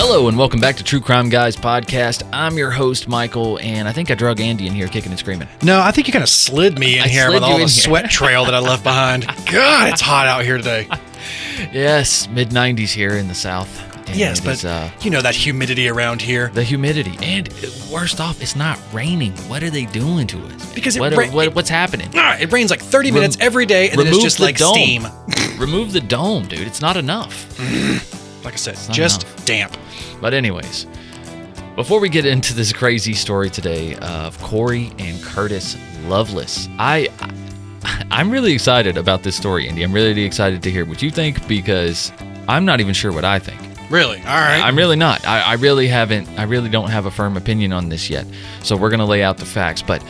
Hello and welcome back to True Crime Guys podcast. I'm your host, Michael, and I think I drug Andy in here kicking and screaming. No, I think you kind of slid me in here with all the sweat trail that I left behind. God, it's hot out here today. Yes, mid-90s here in the South. Yes, but you know that humidity around here. The humidity. And worst off, it's not raining. What are they doing to us? Because what's happening? It rains like 30 minutes every day, and then it's just like dome. Steam. Remove the dome, dude. It's not enough. Like I said, just enough. Damp. But anyways, before we get into this crazy story today of Cory and Curtis Lovelace, I'm really excited about this story, Andy. I'm really excited to hear what you think because I'm not even sure what I think. Really? All right. I'm really not. I really don't have a firm opinion on this yet. So we're going to lay out the facts. But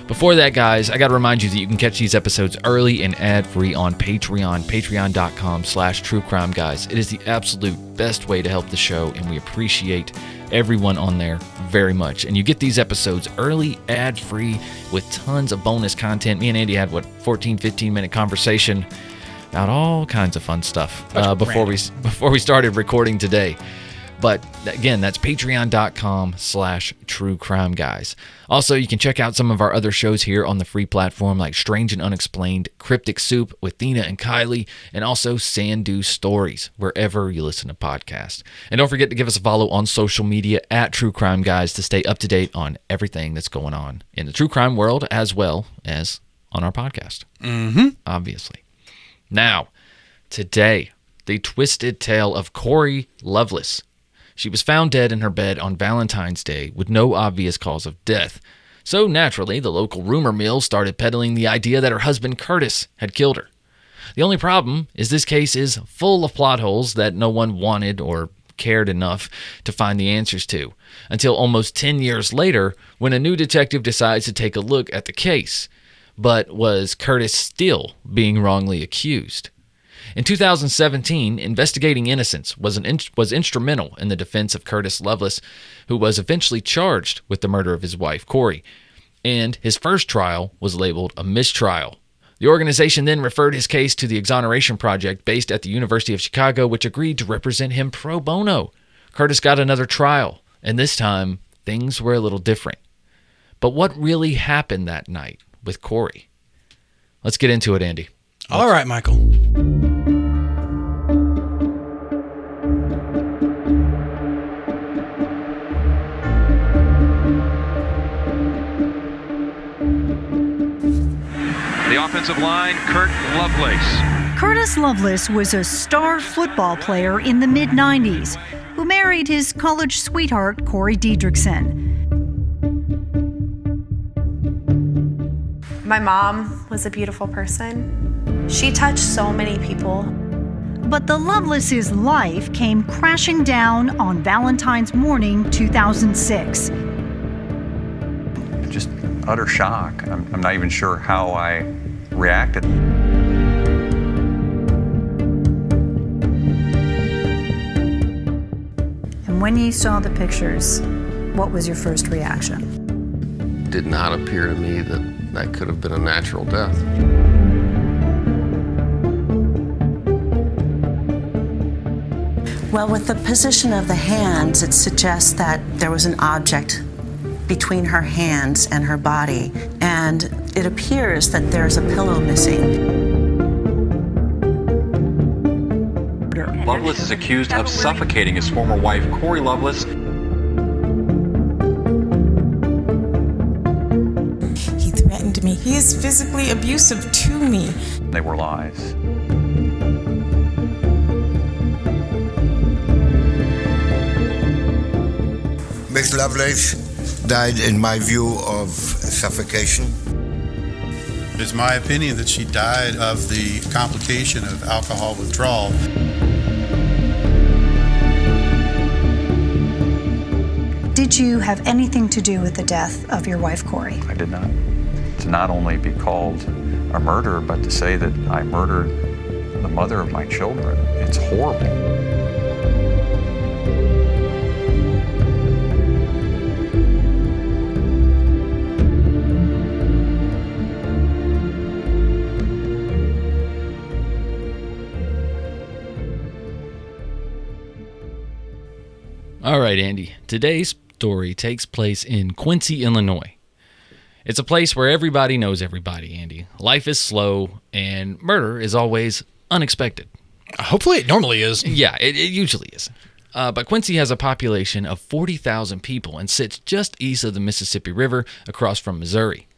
before that, guys, I got to remind you that you can catch these episodes early and ad-free on Patreon, patreon.com/truecrimeguys. It is the absolute best way to help the show, and we appreciate everyone on there very much. And you get these episodes early, ad-free, with tons of bonus content. Me and Andy had, 14, 15-minute conversation about all kinds of fun stuff before we started recording today. But again, that's patreon.com/truecrimeguys. Also, you can check out some of our other shows here on the free platform like Strange and Unexplained, Cryptic Soup with Thina and Kylie, and also Sandu Stories, wherever you listen to podcasts. And don't forget to give us a follow on social media at True Crime Guys to stay up to date on everything that's going on in the true crime world as well as on our podcast. Obviously. Now, today, the twisted tale of Cory Lovelace. She was found dead in her bed on Valentine's Day with no obvious cause of death. So naturally, the local rumor mill started peddling the idea that her husband Curtis had killed her. The only problem is this case is full of plot holes that no one wanted or cared enough to find the answers to, until almost 10 years later when a new detective decides to take a look at the case. But was Curtis still being wrongly accused? In 2017, Investigating Innocence was instrumental in the defense of Curtis Lovelace, who was eventually charged with the murder of his wife, Cory, and his first trial was labeled a mistrial. The organization then referred his case to the Exoneration Project based at the University of Chicago, which agreed to represent him pro bono. Curtis got another trial, and this time, things were a little different. But what really happened that night with Cory? Let's get into it, Andy. All right, Michael. The offensive line, Kurt Lovelace. Curtis Lovelace was a star football player in the mid-90s who married his college sweetheart, Cory Diedrichsen. My mom was a beautiful person. She touched so many people. But the Lovelace's life came crashing down on Valentine's morning, 2006. Just utter shock. I'm not even sure how I reacted. And when you saw the pictures, what was your first reaction? Did not appear to me that could have been a natural death. Well, with the position of the hands, it suggests that there was an object between her hands and her body, and it appears that there's a pillow missing. Lovelace is accused of suffocating his former wife, Cory Lovelace. He threatened me. He is physically abusive to me. They were lies. Miss Lovelace died, in my view, of suffocation. It's my opinion that she died of the complication of alcohol withdrawal. Did you have anything to do with the death of your wife, Cory? I did not. To not only be called a murderer, but to say that I murdered the mother of my children, it's horrible. All right, Andy. Today's story takes place in Quincy, Illinois. It's a place where everybody knows everybody, Andy. Life is slow, and murder is always unexpected. Hopefully it normally is. Yeah, it usually is. But Quincy has a population of 40,000 people and sits just east of the Mississippi River across from Missouri.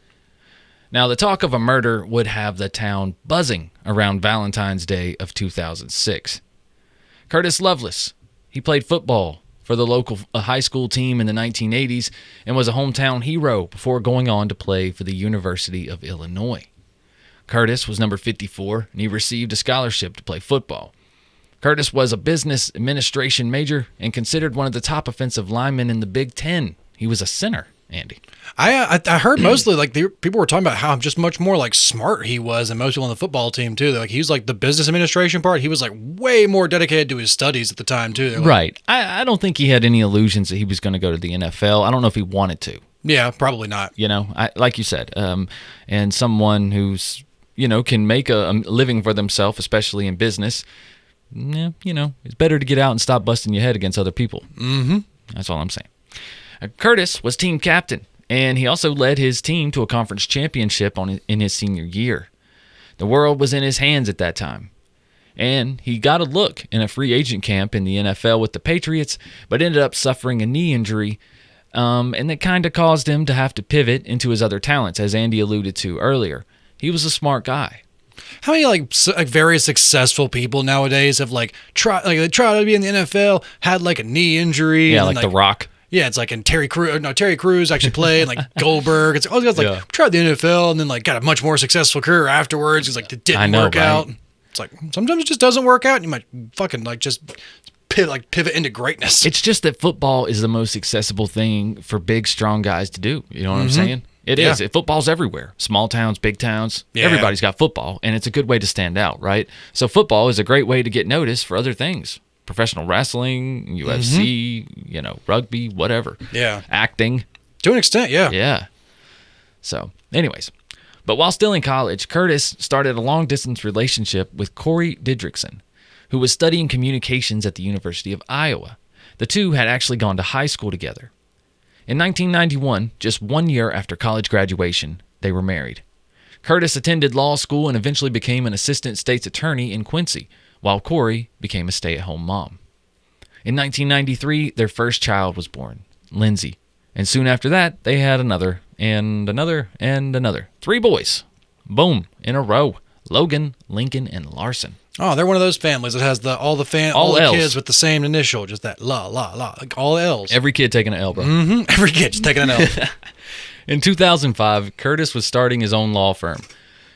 Now, the talk of a murder would have the town buzzing around Valentine's Day of 2006. Curtis Lovelace, he played football for the local high school team in the 1980s and was a hometown hero before going on to play for the University of Illinois. Curtis was number 54, and he received a scholarship to play football. Curtis was a business administration major and considered one of the top offensive linemen in the Big Ten. He was a center, Andy. I heard mostly like people were talking about how just much more like smart he was than most people on the football team too. Like he was like the business administration part. He was like way more dedicated to his studies at the time too. Like, right. I don't think he had any illusions that he was going to go to the NFL. I don't know if he wanted to. Yeah, probably not. You know, like you said, and someone who's, you know, can make a living for themselves, especially in business. Yeah, you know, it's better to get out and stop busting your head against other people. Mm-hmm. That's all I'm saying. Curtis was team captain, and he also led his team to a conference championship in his senior year. The world was in his hands at that time, and he got a look in a free agent camp in the NFL with the Patriots, but ended up suffering a knee injury, and that kind of caused him to have to pivot into his other talents, as Andy alluded to earlier. He was a smart guy. How many like very successful people nowadays have they tried to be in the NFL, had like a knee injury? Yeah, and, like The Rock. Yeah, it's like in Terry Crews actually played, and like Goldberg. It's all these guys tried the NFL and then like got a much more successful career afterwards. It's like it didn't work out. It's like sometimes it just doesn't work out, and you might fucking like just pivot into greatness. It's just that football is the most accessible thing for big, strong guys to do. You know what I'm saying? It is. Football's everywhere. Small towns, big towns. Yeah. Everybody's got football, and it's a good way to stand out, right? So football is a great way to get noticed for other things. Professional wrestling, UFC, you know, rugby, whatever. Yeah. Acting. To an extent, yeah. Yeah. So, anyways. But while still in college, Curtis started a long-distance relationship with Cory Didrikson, who was studying communications at the University of Iowa. The two had actually gone to high school together. In 1991, just 1 year after college graduation, they were married. Curtis attended law school and eventually became an assistant state's attorney in Quincy, while Cory became a stay-at-home mom. In 1993, their first child was born, Lindsay, and soon after that, they had another, and another, and another. 3 boys. Boom, in a row. Logan, Lincoln, and Larson. Oh, they're one of those families that has all the kids with the same initial, just that la, like all L's. Every kid taking an L, bro. Mm-hmm. Every kid just taking an L. In 2005, Curtis was starting his own law firm.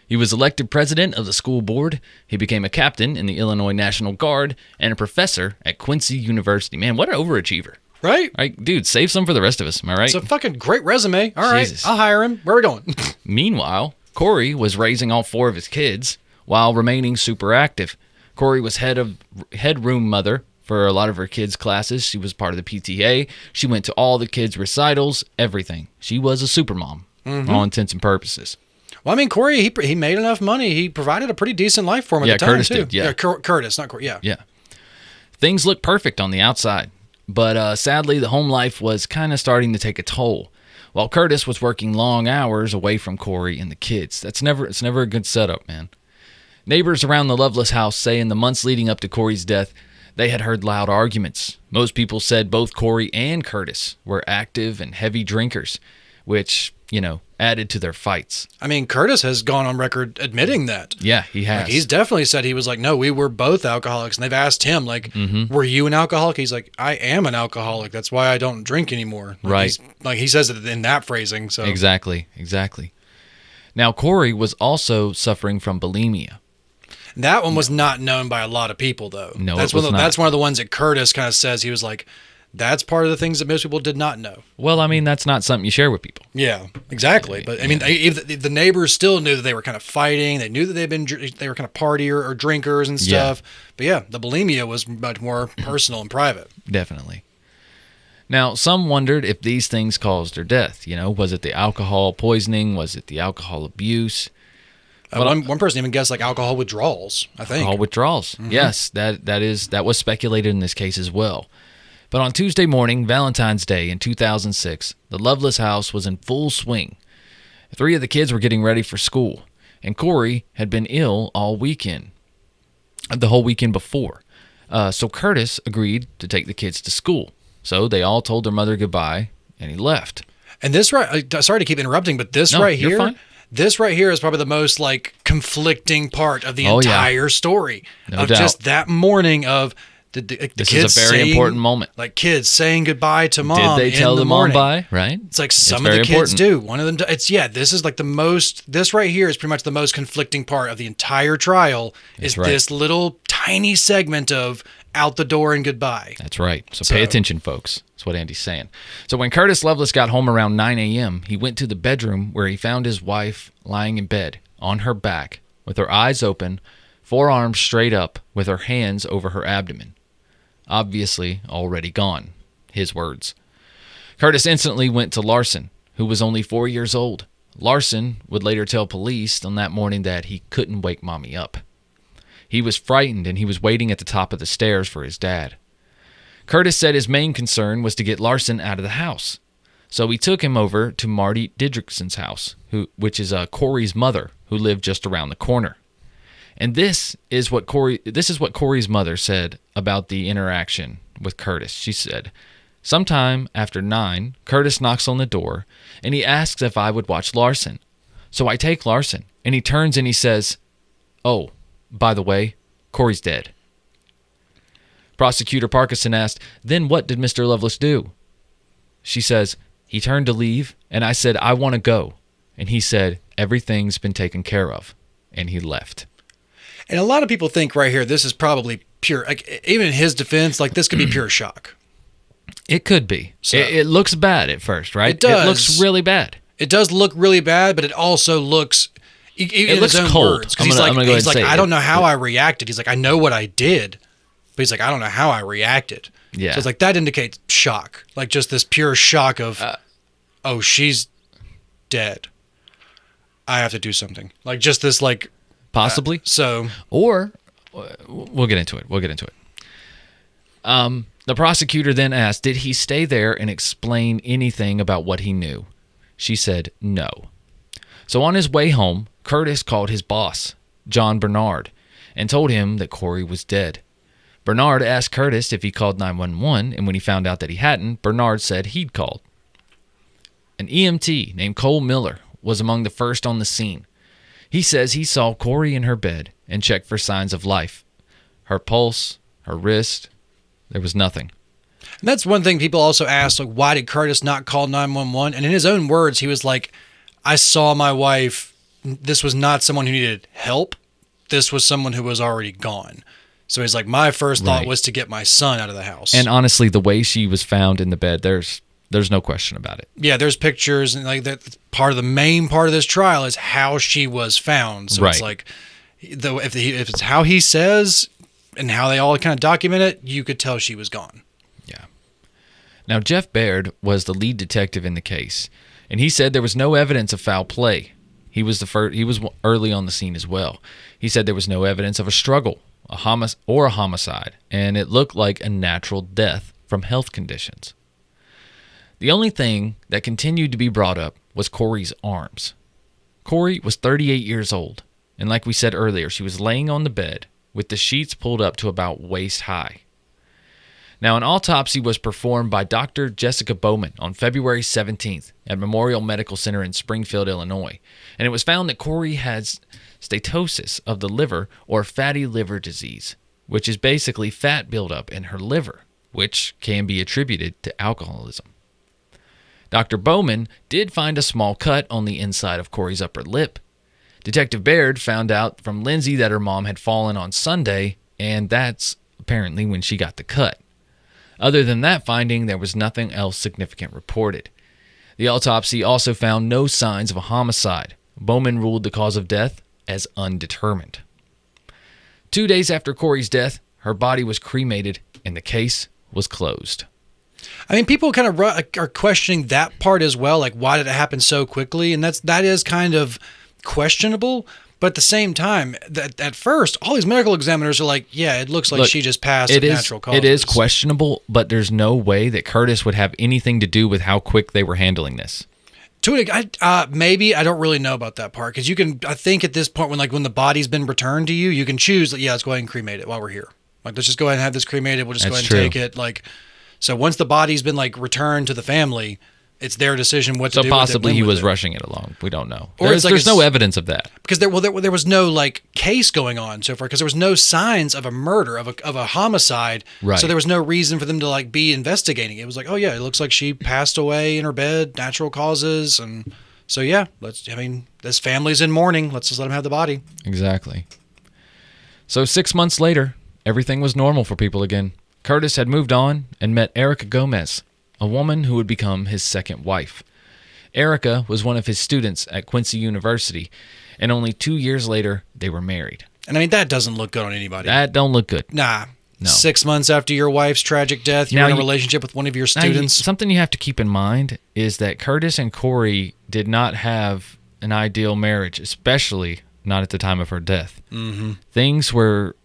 He was elected president of the school board. He became a captain in the Illinois National Guard and a professor at Quincy University. Man, what an overachiever. Right? Right, dude, save some for the rest of us, am I right? It's a fucking great resume. All right, Jesus. I'll hire him. Where are we going? Meanwhile, Cory was raising all 4 of his kids while remaining super active. Cory was head room mother for a lot of her kids' classes. She was part of the PTA. She went to all the kids' recitals, everything. She was a super mom, all intents and purposes. Well, I mean, Cory, he made enough money. He provided a pretty decent life for him at the time, Curtis too. Did, yeah, Curtis, not Cory. Yeah. Yeah. Things looked perfect on the outside, but sadly, the home life was kind of starting to take a toll. While Curtis was working long hours away from Cory and the kids. It's never a good setup, man. Neighbors around the Lovelace house say in the months leading up to Cory's death, they had heard loud arguments. Most people said both Cory and Curtis were active and heavy drinkers, which, you know, added to their fights. I mean, Curtis has gone on record admitting that. Yeah, he has. Like, he's definitely said he was like, no, we were both alcoholics. And they've asked him, like, were you an alcoholic? He's like, I am an alcoholic. That's why I don't drink anymore. Like, right. He says it in that phrasing. So Exactly. Now, Cory was also suffering from bulimia. That one was not known by a lot of people, though. No, that's it was not. That's one of the ones that Curtis kind of says he was like, that's part of the things that most people did not know. Well, I mean, that's not something you share with people. Yeah, exactly. But I mean, the neighbors still knew that they were kind of fighting. They knew that they were kind of partier or drinkers and stuff. Yeah. But yeah, the bulimia was much more personal and private. Definitely. Now, some wondered if these things caused her death. You know, was it the alcohol poisoning? Was it the alcohol abuse? One person even guessed like alcohol withdrawals, I think. Alcohol withdrawals. Mm-hmm. Yes, that was speculated in this case as well. But on Tuesday morning, Valentine's Day in 2006, the Lovelace house was in full swing. 3 of the kids were getting ready for school, and Cory had been ill all weekend, the whole weekend before. So Curtis agreed to take the kids to school. So they all told their mother goodbye, and he left. And this sorry to keep interrupting, but this No, right you're here, fine. this right here is probably the most like conflicting part of the entire story. No doubt. Just that morning of the This kids is a very saying, important moment. Like kids saying goodbye to mom. Did they tell the the mom morning. bye? Right? It's like some It's of the very kids important. do. One of them. This is like the most. This right here is pretty much the most conflicting part of the entire trial. That's is right. this little tiny segment of out the door and goodbye. That's right. So pay attention, folks. That's what Andy's saying. So when Curtis Lovelace got home around 9 a.m., he went to the bedroom where he found his wife lying in bed on her back with her eyes open, forearms straight up, with her hands over her abdomen. Obviously already gone. His words. Curtis instantly went to Larson, who was only 4 years old. Larson would later tell police on that morning that he couldn't wake mommy up. He was frightened and he was waiting at the top of the stairs for his dad. Curtis said his main concern was to get Larson out of the house. So he took him over to Marty Didrikson's house, which is Cory's mother, who lived just around the corner. And this is what Cory's mother said about the interaction with Curtis. She said, "Sometime after 9, Curtis knocks on the door, and he asks if I would watch Larson. So I take Larson, and he turns and he says, 'Oh, by the way, Cory's dead.'" Prosecutor Parkinson asked, "Then what did Mr. Lovelace do?" She says, "He turned to leave, and I said, 'I want to go.' And he said, 'Everything's been taken care of.' And he left." And a lot of people think right here, this is probably pure, like, even in his defense, like this could be pure shock. It could be. So, it looks bad at first, right? It does. It looks really bad. It does look really bad, but it also looks, even in looks his own cold. words. 'Cause I'm gonna go ahead he's and like, say I it. don't know how I reacted. He's like, I know what I did, but he's like, I don't know how I reacted. Yeah. So it's like, that indicates shock. Like just this pure shock of, oh, she's dead. I have to do something. Like just this, like, Possibly. Or we'll get into it. The prosecutor then asked, did he stay there and explain anything about what he knew? She said no. So on his way home, Curtis called his boss, John Bernard, and told him that Cory was dead. Bernard asked Curtis if he called 911, and when he found out that he hadn't, Bernard said he'd called. An EMT named Cole Miller was among the first on the scene. He says he saw Cory in her bed and checked for signs of life. Her pulse, her wrist, there was nothing. And that's one thing people also ask, like, why did Curtis not call 911? And in his own words, he was like, I saw my wife. This was not someone who needed help. This was someone who was already gone. So he's like, my first thought was to get my son out of the house. And honestly, the way she was found in the bed, there's no question about it. Yeah, there's pictures, and like that part of the main part of this trial is how she was found. So it's like, if it's how he says and how they all kind of document it, you could tell she was gone. Yeah. Now, Jeff Baird was the lead detective in the case, and he said there was no evidence of foul play. He was he was early on the scene as well. He said there was no evidence of a struggle, a homicide, and it looked like a natural death from health conditions. The only thing that continued to be brought up was Cory's arms. Cory was 38 years old, and like we said earlier, she was laying on the bed with the sheets pulled up to about waist high. Now, an autopsy was performed by Dr. Jessica Bowman on February 17th at Memorial Medical Center in Springfield, Illinois, and it was found that Cory had steatosis of the liver, or fatty liver disease, which is basically fat buildup in her liver, which can be attributed to alcoholism. Dr. Bowman did find a small cut on the inside of Cory's upper lip. Detective Baird found out from Lindsay that her mom had fallen on Sunday, and that's apparently when she got the cut. Other than that finding, there was nothing else significant reported. The autopsy also found no signs of a homicide. Bowman ruled the cause of death as undetermined. 2 days after Cory's death, her body was cremated, and the case was closed. I mean, people kind of are questioning that part as well. Like, why did it happen so quickly? And that is kind of questionable. But at the same time, at first, all these medical examiners are like, yeah, it looks like she just passed of natural causes. It is questionable, but there's no way that Curtis would have anything to do with how quick they were handling this. Maybe I don't really know about that part because I think at this point when the body's been returned to you, you can choose. Let's go ahead and cremate it while we're here. Like, let's just go ahead and have this cremated. We'll just go ahead and take it. Like, so once the body's been returned to the family, it's their decision what to do. So possibly he was rushing it along. We don't know. There's no evidence of that because there was no case going on so far because there was no signs of a murder of a homicide. Right. So there was no reason for them to be investigating. It was like, oh yeah, it looks like she passed away in her bed, natural causes, and so yeah, this family's in mourning. Let's just let them have the body. Exactly. So 6 months later, everything was normal for people again. Curtis had moved on and met Erica Gomez, a woman who would become his second wife. Erica was one of his students at Quincy University, and only 2 years later, they were married. And that doesn't look good on anybody. That don't look good. Nah. No. 6 months after your wife's tragic death, you're in a relationship with one of your students. Something you have to keep in mind is that Curtis and Cory did not have an ideal marriage, especially not at the time of her death. Mm-hmm. Things were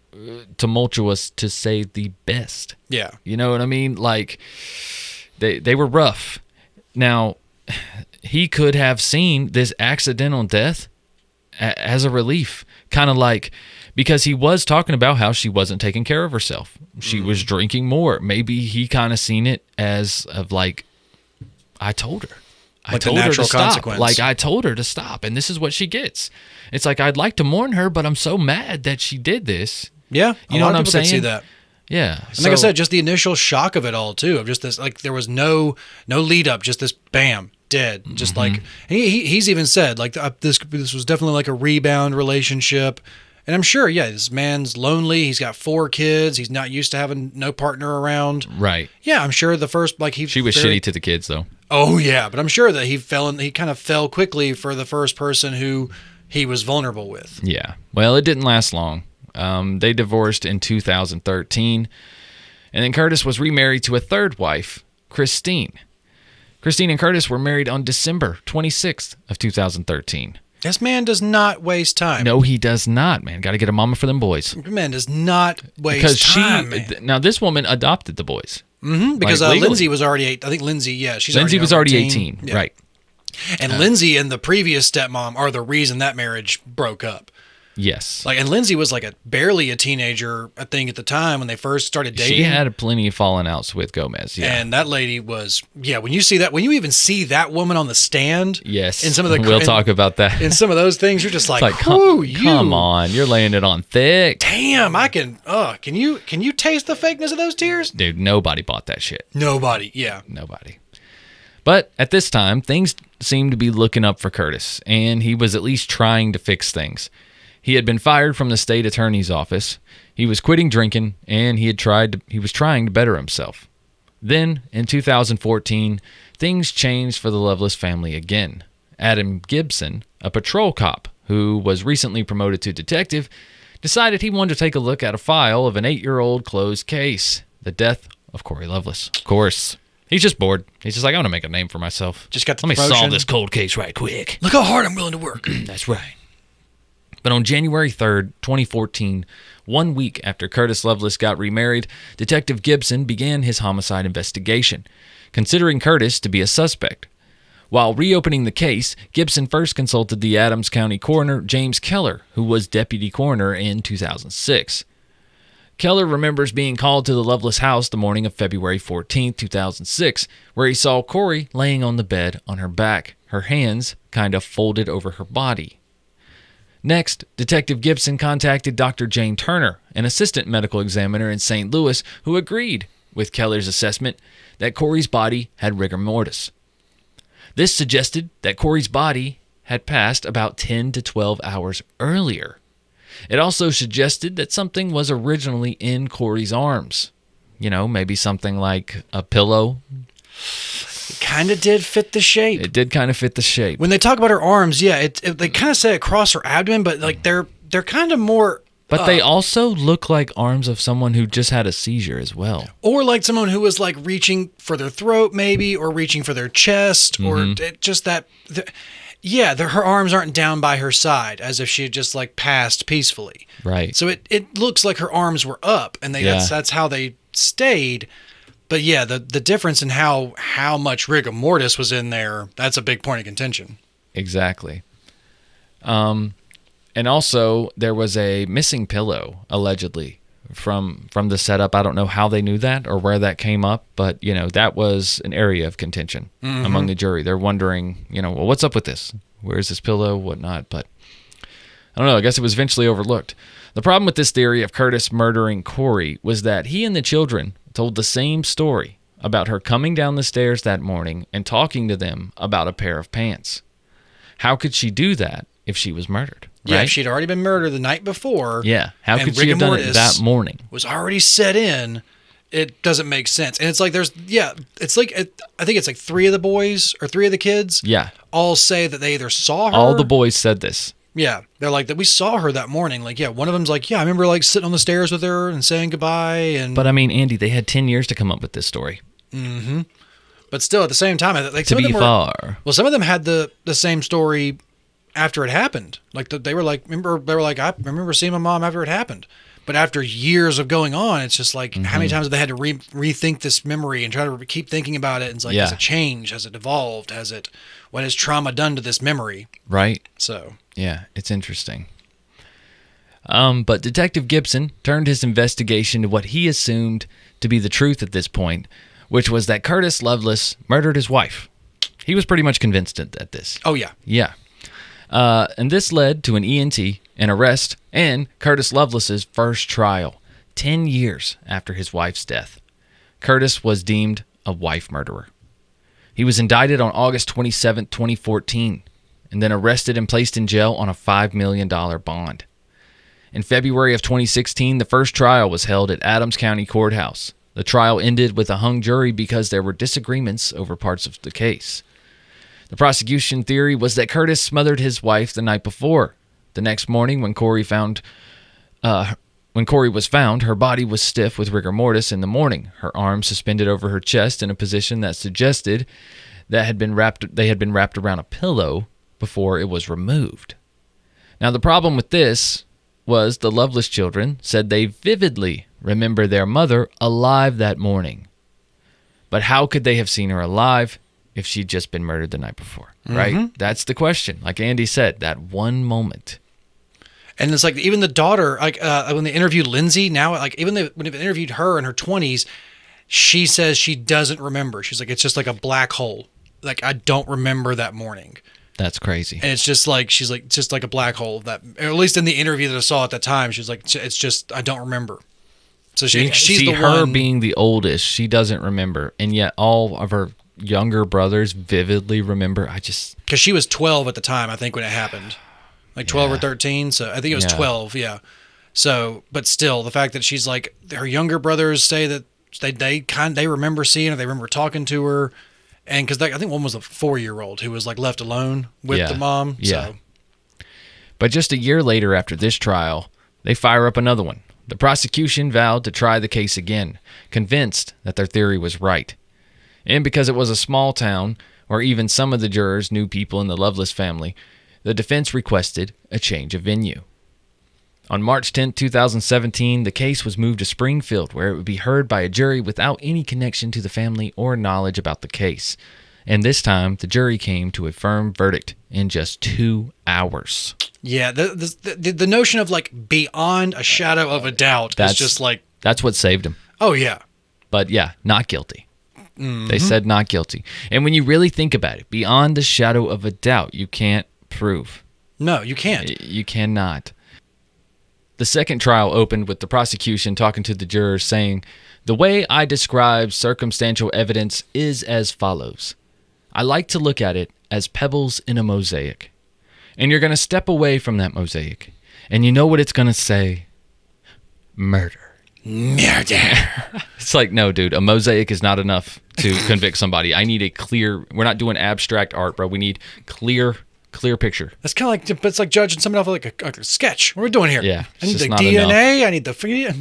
tumultuous, to say the best. Yeah. You know what I mean? They were rough. Now, he could have seen this accidental death as a relief, kind of because he was talking about how she wasn't taking care of herself. She was drinking more. Maybe he kind of seen it as I told her. I told her to stop. I told her to stop, and this is what she gets. It's I'd like to mourn her, but I'm so mad that she did this. Yeah, you know what I'm saying? See that. Yeah, and like I said, just the initial shock of it all too, of just this, there was no lead up, just this bam, dead, just he's even said this was definitely a rebound relationship, and I'm sure, yeah, this man's lonely, he's got 4 kids, he's not used to having no partner around, right? Yeah, I'm sure the first she was shitty to the kids though. Oh yeah, but I'm sure that he kind of fell quickly for the first person who he was vulnerable with. Yeah, well, it didn't last long. They divorced in 2013, and then Curtis was remarried to a third wife, Christine. Christine and Curtis were married on December 26th of 2013. This man does not waste time. No, he does not, man. Got to get a mama for them boys. This man does not waste time. Now this woman adopted the boys. Mm-hmm, because Lindsay was already 8. I think Lindsay, Lindsay was already 18, yeah. Right. And Lindsay and the previous stepmom are the reason that marriage broke up. Yes. And Lindsay was barely a teenager, I think, at the time when they first started dating. She had plenty of falling outs with Gomez, yeah. And that lady was, when you even see that woman on the stand. Yes. In some of we'll talk about that. In some of those things, you're just come on, you're laying it on thick. Damn, can you taste the fakeness of those tears? Dude, nobody bought that shit. Nobody, yeah. Nobody. But at this time, things seemed to be looking up for Curtis, and he was at least trying to fix things. He had been fired from the state attorney's office. He was quitting drinking, and he was trying to better himself. Then, in 2014, things changed for the Lovelace family again. Adam Gibson, a patrol cop who was recently promoted to detective, decided he wanted to take a look at a file of an 8-year-old closed case, the death of Cory Lovelace. Of course, he's just bored. He's just I want to make a name for myself. Just got the Let promotion. me solve this cold case right quick. Look how hard I'm willing to work. That's right. But on January 3rd, 2014, 1 week after Curtis Lovelace got remarried, Detective Gibson began his homicide investigation, considering Curtis to be a suspect. While reopening the case, Gibson first consulted the Adams County coroner, James Keller, who was deputy coroner in 2006. Keller remembers being called to the Lovelace house the morning of February 14, 2006, where he saw Cory laying on the bed on her back, her hands kind of folded over her body. Next, Detective Gibson contacted Dr. Jane Turner, an assistant medical examiner in St. Louis, who agreed with Keller's assessment that Cory's body had rigor mortis. This suggested that Cory's body had passed about 10 to 12 hours earlier. It also suggested that something was originally in Cory's arms. Maybe something like a pillow. It kind of did fit the shape. It did kind of fit the shape. When they talk about her arms, they kind of say across her abdomen, but they're kind of more. But they also look like arms of someone who just had a seizure as well. Or like someone who was reaching for their throat maybe, or reaching for their chest, or just that. Yeah, her arms aren't down by her side as if she had just like passed peacefully. Right. So it looks like her arms were up, and that's how they stayed. But yeah, the difference in how much rigor mortis was in there, that's a big point of contention. Exactly. And also there was a missing pillow allegedly from the setup. I don't know how they knew that or where that came up, but that was an area of contention among the jury. They're wondering, well, what's up with this? Where's this pillow? Whatnot? But I don't know. I guess it was eventually overlooked. The problem with this theory of Curtis murdering Cory was that he and the children told the same story about her coming down the stairs that morning and talking to them about a pair of pants. How could she do that if she was murdered? Yeah, right? if she'd already been murdered the night before. Yeah, how could she have done it that morning? Was already set in. It doesn't make sense. And it's like I think it's like three of the boys or three of the kids. Yeah. All say that they either saw her. All the boys said this. Yeah. They're like, that we saw her that morning. Like, yeah, one of them's like, yeah, I remember like sitting on the stairs with her and saying goodbye. But I mean, Andy, they had 10 years to come up with this story. Mm-hmm. But still, at the same time, like to be far. Well, some of them had the same story after it happened. Like they were like, I remember seeing my mom after it happened. But after years of going on, it's just like, how many times have they had to rethink this memory and try to keep thinking about it? And it's like, has it changed? Has it evolved? What has trauma done to this memory? Right. So. Yeah, it's interesting. But Detective Gibson turned his investigation to what he assumed to be the truth at this point, which was that Curtis Lovelace murdered his wife. He was pretty much convinced at this. Oh, yeah. Yeah. And this led to an ENT, an arrest, and Curtis Lovelace's first trial, 10 years after his wife's death. Curtis was deemed a wife murderer. He was indicted on August 27, 2014, and then arrested and placed in jail on a $5 million bond. In February of 2016, the first trial was held at Adams County Courthouse. The trial ended with a hung jury because there were disagreements over parts of the case. The prosecution theory was that Curtis smothered his wife the night before. The next morning, when Cory was found, her body was stiff with rigor mortis in the morning, her arms suspended over her chest in a position that suggested they had been wrapped around a pillow before it was removed. Now, the problem with this was the Lovelace children said they vividly remember their mother alive that morning. But how could they have seen her alive if she'd just been murdered the night before, right? That's the question. Like Andy said, that one moment. And it's like even the daughter, like when they interviewed Lindsay, now like even when they interviewed her in her 20s, she says she doesn't remember. She's like, it's just like a black hole. Like, I don't remember that morning. That's crazy. And it's just like, she's like, just like a black hole. That, or at least in the interview that I saw at the time, she's like, it's just, I don't remember. So she's the her one. Being the oldest, she doesn't remember. And yet all of her younger brothers vividly remember. Because she was 12 at the time, I think, when it happened. Like 12 or 13. So I think it was 12, yeah. So, but still, the fact that she's like, her younger brothers say that they remember seeing her, they remember talking to her. And because I think one was a 4-year-old who was like left alone with the mom. Yeah. So. But just a year later after this trial, they fire up another one. The prosecution vowed to try the case again, convinced that their theory was right. And because it was a small town, where even some of the jurors knew people in the Lovelace family, the defense requested a change of venue. On March 10, 2017, the case was moved to Springfield, where it would be heard by a jury without any connection to the family or knowledge about the case. And this time, the jury came to a firm verdict in just 2 hours. Yeah, the notion of like beyond a shadow of a doubt is just like... That's what saved him. Oh, yeah. But yeah, not guilty. They said not guilty. And when you really think about it, beyond the shadow of a doubt, you can't prove. No, you can't. You cannot. The second trial opened with the prosecution talking to the jurors saying, "The way I describe circumstantial evidence is as follows. I like to look at it as pebbles in a mosaic. And you're going to step away from that mosaic, and you know what it's going to say? Murder. Murder." It's like, no, dude, a mosaic is not enough to convict somebody. I need a clear, we're not doing abstract art, bro. We need clear picture. That's kind of like, but it's like judging someone off like a sketch. What are we doing here? Yeah. I need the DNA. Enough. I need the...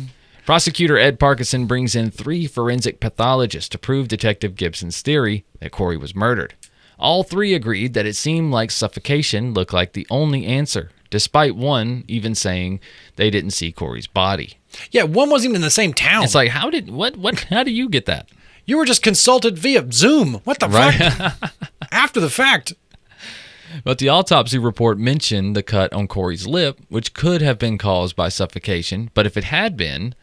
Prosecutor Ed Parkinson brings in 3 forensic pathologists to prove Detective Gibson's theory that Cory was murdered. All three agreed that it seemed like suffocation looked like the only answer, despite one even saying they didn't see Cory's body. Yeah, one wasn't even in the same town. It's like, how do you get that? You were just consulted via Zoom. What the fuck? After the fact. But the autopsy report mentioned the cut on Cory's lip, which could have been caused by suffocation, but if it had been,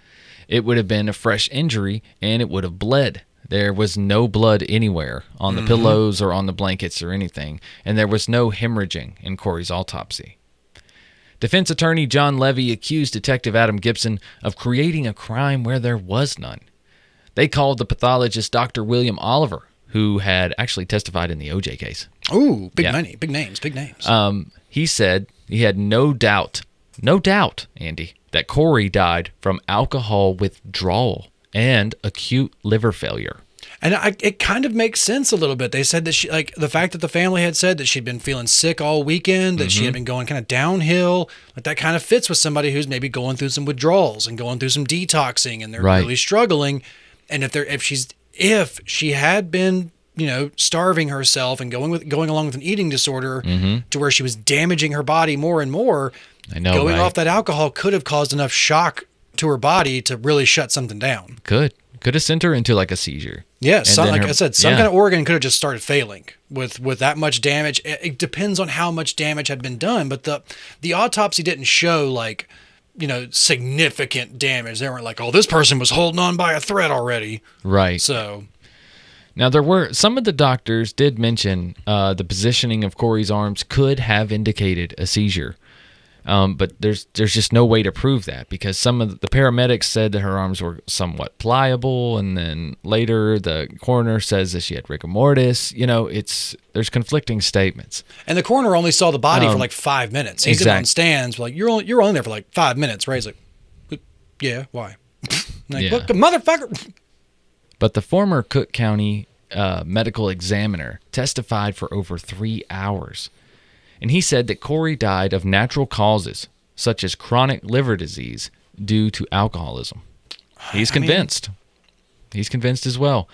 it would have been a fresh injury and it would have bled. There was no blood anywhere on the pillows or on the blankets or anything, and there was no hemorrhaging in Cory's autopsy. Defense attorney John Levy accused Detective Adam Gibson of creating a crime where there was none. They called the pathologist Dr. William Oliver, who had actually testified in the OJ case. Ooh, big money, big names. He said he had no doubt, Andy, that Cory died from alcohol withdrawal and acute liver failure. And it kind of makes sense a little bit. They said that she, like, the fact that the family had said that she'd been feeling sick all weekend, that she had been going kind of downhill, like that kind of fits with somebody who's maybe going through some withdrawals and going through some detoxing, and they're really struggling. And if she had been, starving herself and going along with an eating disorder to where she was damaging her body more and more, going off that alcohol could have caused enough shock to her body to really shut something down. Could have sent her into like a seizure. Yeah, I said, some kind of organ could have just started failing with that much damage. It depends on how much damage had been done, but the autopsy didn't show significant damage. They weren't like, oh, this person was holding on by a thread already. Right. So now there were some of the doctors did mention the positioning of Cory's arms could have indicated a seizure. But there's just no way to prove that, because some of the paramedics said that her arms were somewhat pliable, and then later the coroner says that she had rigor mortis. There's conflicting statements. And the coroner only saw the body for like 5 minutes. He's on stands, like, you're only there for like 5 minutes, right? He's like, yeah, why? Look, motherfucker. But the former Cook County medical examiner testified for over 3 hours. And he said that Cory died of natural causes, such as chronic liver disease, due to alcoholism. He's convinced. He's convinced as well.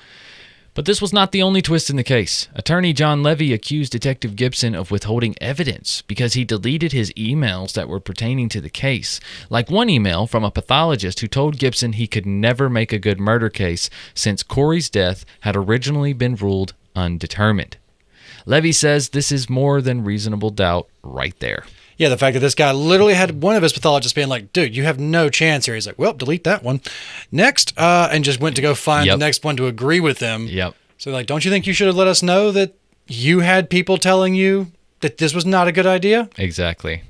But this was not the only twist in the case. Attorney John Levy accused Detective Gibson of withholding evidence because he deleted his emails that were pertaining to the case, like one email from a pathologist who told Gibson he could never make a good murder case since Cory's death had originally been ruled undetermined. Levy says this is more than reasonable doubt right there. Yeah, the fact that this guy literally had one of his pathologists being like, dude, you have no chance here. He's like, well, delete that one. Next, and just went to go find the next one to agree with them. Yep. So like, don't you think you should have let us know that you had people telling you that this was not a good idea? Exactly.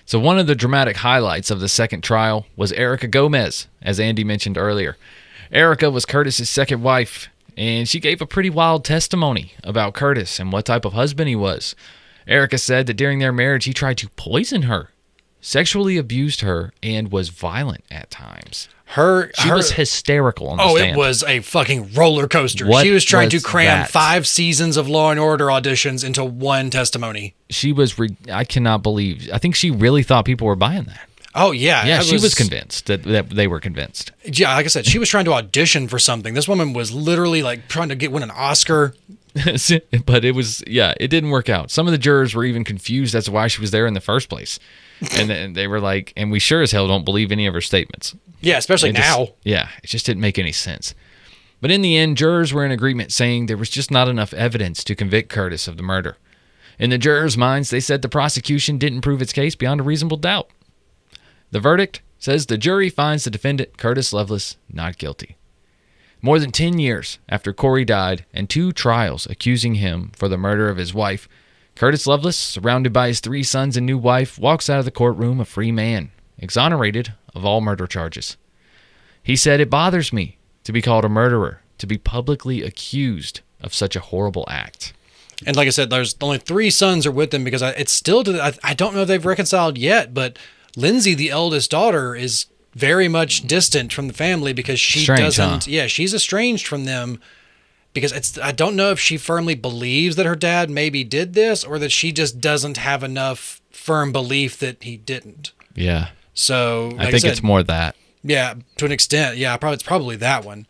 So one of the dramatic highlights of the second trial was Erica Gomez, as Andy mentioned earlier. Erica was Curtis's second wife, and she gave a pretty wild testimony about Curtis and what type of husband he was. Erica said that during their marriage, he tried to poison her, sexually abused her, and was violent at times. She was hysterical on the stand. It was a fucking roller coaster. She was trying to cram 5 seasons of Law & Order auditions into one testimony. I cannot believe. I think she really thought people were buying that. Oh, yeah. Yeah, she was convinced that they were convinced. Yeah, like I said, she was trying to audition for something. This woman was literally like trying to win an Oscar. But it didn't work out. Some of the jurors were even confused as to why she was there in the first place. And then they were like, and we sure as hell don't believe any of her statements. Yeah, especially now. It just didn't make any sense. But in the end, jurors were in agreement saying there was just not enough evidence to convict Curtis of the murder. In the jurors' minds, they said the prosecution didn't prove its case beyond a reasonable doubt. The verdict says the jury finds the defendant, Curtis Lovelace, not guilty. More than 10 years after Cory died and 2 trials accusing him for the murder of his wife, Curtis Lovelace, surrounded by his 3 sons and new wife, walks out of the courtroom a free man, exonerated of all murder charges. He said, "It bothers me to be called a murderer, to be publicly accused of such a horrible act." And like I said, there's only 3 sons are with them because I don't know if they've reconciled yet, but Lindsay, the eldest daughter, is very much distant from the family because she's estranged from them because I don't know if she firmly believes that her dad maybe did this or that she just doesn't have enough firm belief that he didn't. Yeah. So I think it's more that. Yeah, to an extent. Yeah, it's probably that one.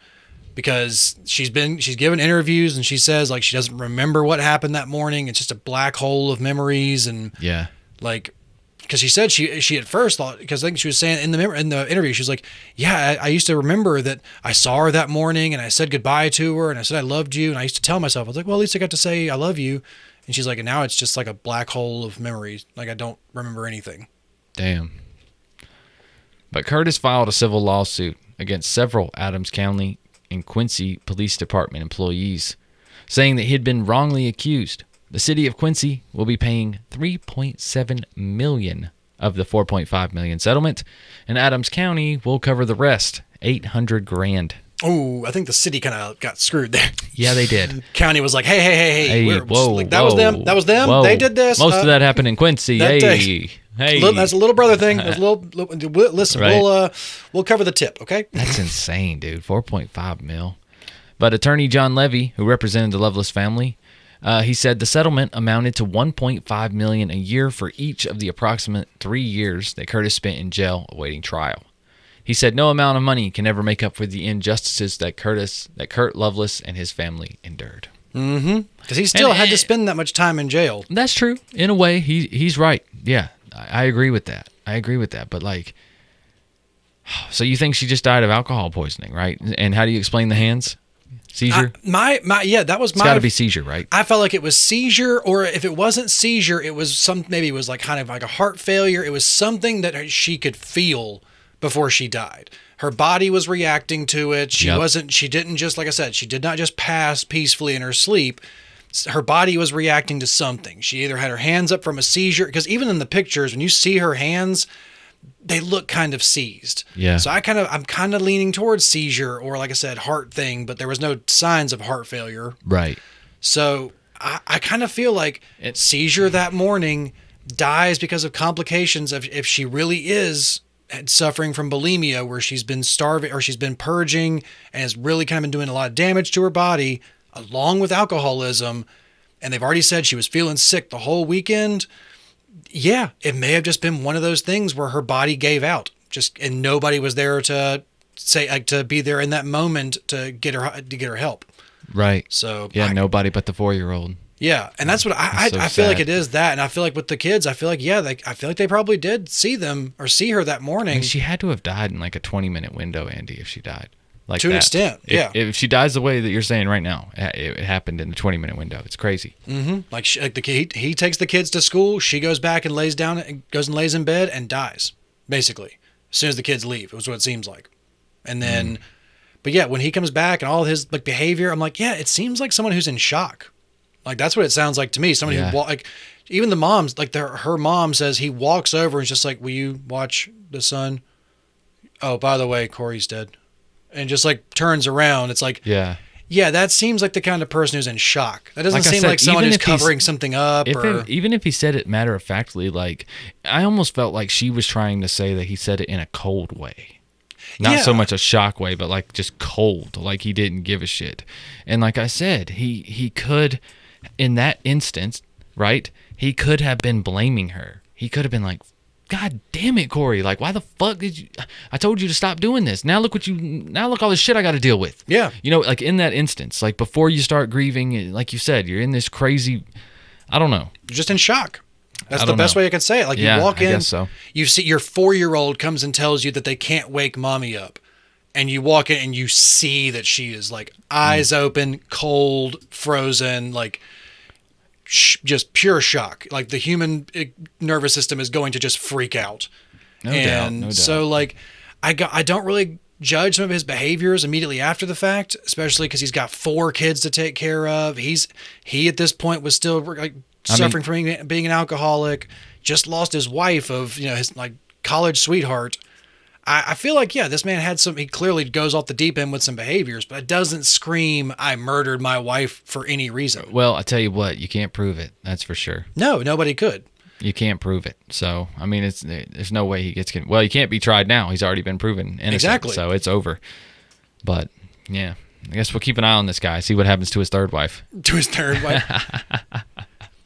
because she's given interviews and she says like she doesn't remember what happened that morning. It's just a black hole of memories. And like, because she said she at first thought, because I think she was saying in the interview, she was like, yeah, I used to remember that I saw her that morning and I said goodbye to her and I said I loved you, and I used to tell myself, I was like, well, at least I got to say I love you. And she's like, and now it's just like a black hole of memories. Like I don't remember anything. Damn. But Curtis filed a civil lawsuit against several Adams County and Quincy Police Department employees, saying that he had been wrongly accused. The city of Quincy will be paying $3.7 million of the $4.5 million settlement, and Adams County will cover the rest, $800,000. Oh, I think the city kind of got screwed there. Yeah, they did. County was like, hey, whoa, like, that was them. Whoa. They did this. Most of that happened in Quincy. Hey. That's a little brother thing. Listen, right. We'll cover the tip, okay? That's insane, dude. $4.5 million. But attorney John Levy, who represented the Lovelace family, he said the settlement amounted to $1.5 million a year for each of the approximate 3 years that Curtis spent in jail awaiting trial. He said no amount of money can ever make up for the injustices that Kurt Lovelace and his family endured. Mm-hmm. Because he still had to spend that much time in jail. That's true. In a way, he's right. Yeah, I agree with that. But like, so you think she just died of alcohol poisoning, right? And how do you explain the hands? Seizure? That was it's got to be seizure, right? I felt like it was seizure, or if it wasn't seizure, it was maybe it was like kind of like a heart failure. It was something that she could feel before she died. Her body was reacting to it. She didn't just, like I said, she did not just pass peacefully in her sleep. Her body was reacting to something. She either had her hands up from a seizure, because even in the pictures, when you see her hands, they look kind of seized. Yeah. So I'm kind of leaning towards seizure, or like I said, heart thing, but there was no signs of heart failure. Right. So I kind of feel like seizure that morning, dies because of complications of if she really is suffering from bulimia, where she's been starving or she's been purging and has really kind of been doing a lot of damage to her body, along with alcoholism. And they've already said she was feeling sick the whole weekend. Yeah, it may have just been one of those things where her body gave out, and nobody was there to say, like, to be there in that moment to get her help. Right. So nobody but the 4-year-old. Yeah, and that's what I feel like it is that, and I feel like with the kids, I feel like they probably did see her that morning. I mean, she had to have died in like a 20-minute window, Andy. If she died, like to an extent, yeah. If she dies the way that you're saying right now, it happened in the 20-minute window. It's crazy. Mm-hmm. Like he takes the kids to school. She goes back and lays lays in bed and dies, basically, as soon as the kids leave. It was what it seems like, and then, but yeah, when he comes back and all his like behavior, I'm like, yeah, it seems like someone who's in shock. Like, that's what it sounds like to me. Somebody who, like, even the moms, like her mom says he walks over and is just like, will you watch the son? Oh, by the way, Cory's dead. And just like turns around. It's like, yeah, that seems like the kind of person who's in shock. That doesn't seem like someone who's covering something up. Even if he said it matter-of-factly, like, I almost felt like she was trying to say that he said it in a cold way. Not so much a shock way, but like just cold, like he didn't give a shit. And like I said, he could, in that instance, right, he could have been blaming her. He could have been like, God damn it, Cory, like, why the fuck did you, I told you to stop doing this. Now look all this shit I got to deal with. Yeah. You know, like in that instance, like before you start grieving, like you said, you're in this crazy, I don't know. You're just in shock. That's the best way I can say it. Like, you walk in, you see your 4-year-old comes and tells you that they can't wake mommy up. And you walk in and you see that she is like eyes open, cold, frozen, like just pure shock. Like the human nervous system is going to just freak out. No doubt. So like, I don't really judge some of his behaviors immediately after the fact, especially because he's got 4 kids to take care of. He at this point was still like suffering from being an alcoholic, just lost his wife of, his like college sweetheart. I feel like, this man had he clearly goes off the deep end with some behaviors, but it doesn't scream, I murdered my wife for any reason. Well, I tell you what, you can't prove it. That's for sure. No, nobody could. You can't prove it. So, I mean, there's no way he gets, he can't be tried now. He's already been proven innocent. Exactly. So it's over. But yeah, I guess we'll keep an eye on this guy, see what happens to his third wife. To his third wife.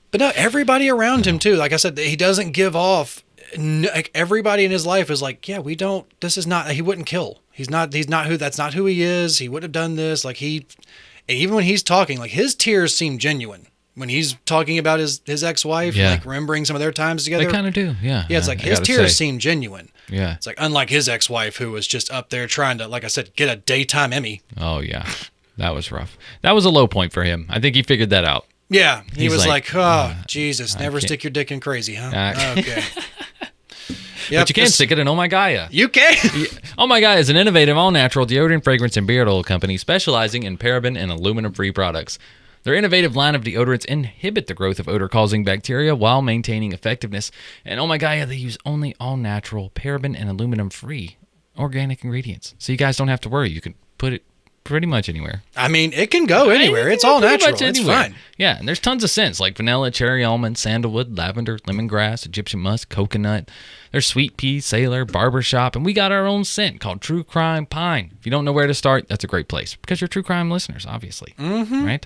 But no, everybody around him too. Like I said, he doesn't give off like everybody in his life is like, yeah, he wouldn't kill. That's not who he is. He wouldn't have done this. Like even when he's talking, like his tears seem genuine. When he's talking about his ex-wife, like remembering some of their times together. They kind of do, yeah. Yeah, it's like his tears seem genuine. Yeah. It's like unlike his ex-wife who was just up there trying to, like I said, get a daytime Emmy. Oh, yeah. That was rough. That was a low point for him. I think he figured that out. Yeah. He was like, oh, Jesus, never stick your dick in crazy, huh? Okay. Yep, but you can stick it in Oh My Gaia. You can. Oh My Gaia is an innovative, all-natural deodorant, fragrance, and beard oil company specializing in paraben and aluminum-free products. Their innovative line of deodorants inhibit the growth of odor-causing bacteria while maintaining effectiveness. And Oh My Gaia, they use only all-natural, paraben, and aluminum-free organic ingredients. So you guys don't have to worry. You can put it pretty much anywhere. I mean, it can go anywhere. It's all natural. It's fine. Yeah, and there's tons of scents like vanilla, cherry almond, sandalwood, lavender, lemongrass, Egyptian musk, coconut. There's sweet pea, sailor, barbershop, and we got our own scent called True Crimepine. If you don't know where to start, that's a great place because you're true crime listeners, obviously. Mm-hmm. Right?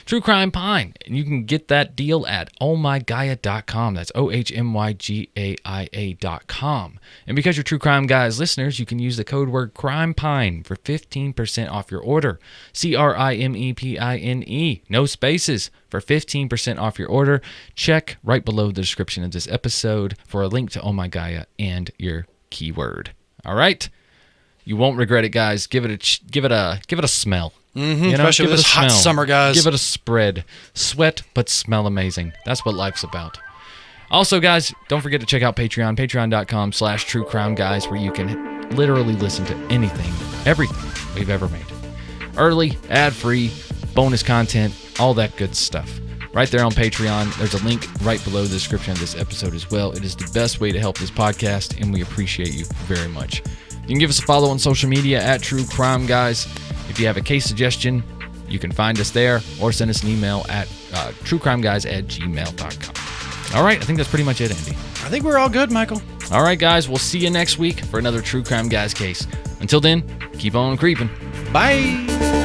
True Crimepine. And you can get that deal at ohmygaia.com. That's ohmygaia.com. And because you're True Crime Guys listeners, you can use the code word Crimepine for 15% off your order. CRIMEPINE. No spaces for 15% off your order. Check right below the description of this episode for a link to Oh My Gaia and your keyword. All right? You won't regret it, guys. Give it a smell. Mm-hmm, you know, especially with this hot summer, guys. Give it a spread. Sweat, but smell amazing. That's what life's about. Also, guys, don't forget to check out Patreon, patreon.com/truecrimeguys, where you can literally listen to anything, everything we've ever made. Early, ad-free, bonus content, all that good stuff. Right there on Patreon. There's a link right below the description of this episode as well. It is the best way to help this podcast, and we appreciate you very much. You can give us a follow on social media at True Crime Guys. If you have a case suggestion, you can find us there or send us an email at truecrimeguys@gmail.com. All right, I think that's pretty much it, Andy. I think we're all good, Michael. All right, guys, we'll see you next week for another True Crime Guys case. Until then, keep on creeping. Bye.